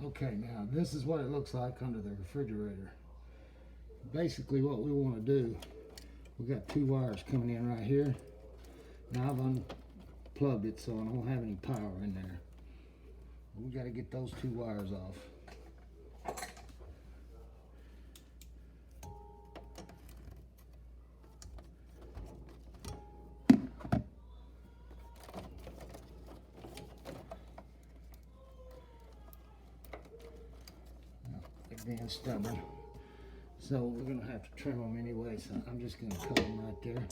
Okay, now this is what it looks like under the refrigerator. Basically what we want to do, we got two wires coming in right here. Now I've unplugged it so I don't have any power in there. We got to get those two wires off. Being stubborn, so we're gonna have to trim them anyway, so I'm just gonna cut them right there.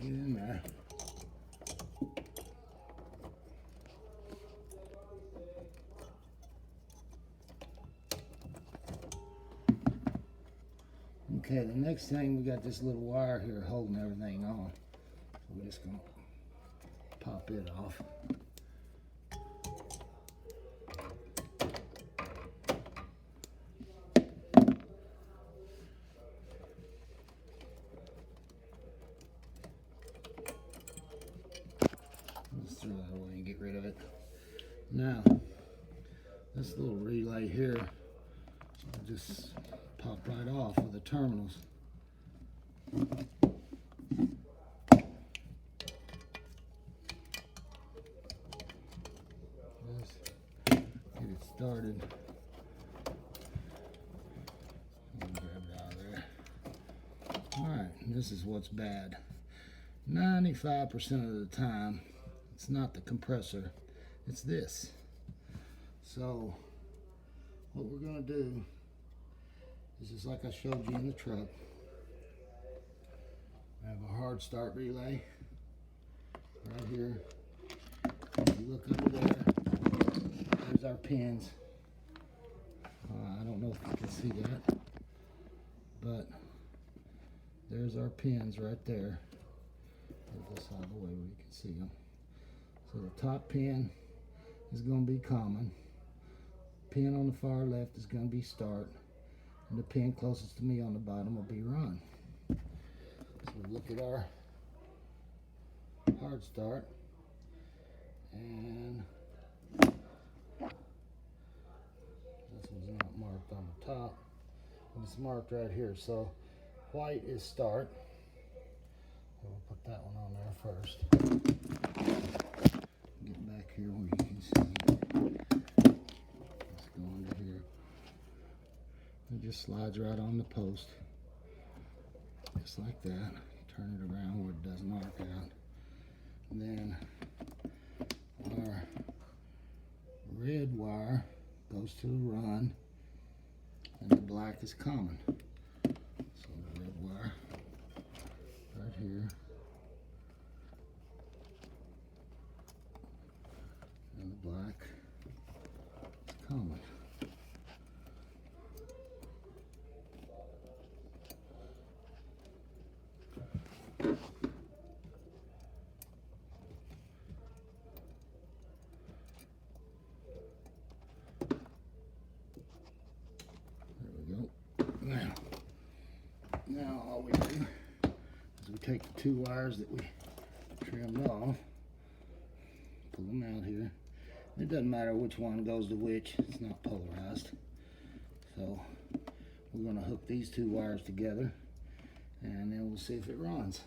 Get in there. Okay, the next thing, we got this little wire here holding everything on. So we're just gonna pop it off. Just throw that away and get rid of it. Now, this little relay here, will just pop right off of the terminals. Just get it started. Grab it out of there. Alright, this is what's bad. 95% of the time, it's not the compressor, it's this. So, what we're going to do is just like I showed you in the truck. I have a hard start relay right here. If you look under there, there's our pins. I don't know if you can see that, but there's our pins right there. Put this out of the way where you can see them. So the top pin is going to be common. Pin on the far left is going to be start. And the pin closest to me on the bottom will be run. So look at our hard start. And this one's not marked on the top. And it's marked right here. So white is start. We'll put that one on there first. Get back here where you can see. Let's go under here. It just slides right on the post. Just like that. Turn it around where it doesn't arc out. And then our red wire goes to the run, and the black is common. So the red wire right here, and the black is common. Now all we do is we take the two wires that we trimmed off, pull them out here. It doesn't matter which one goes to which, it's not polarized. So we're going to hook these two wires together and then we'll see if it runs.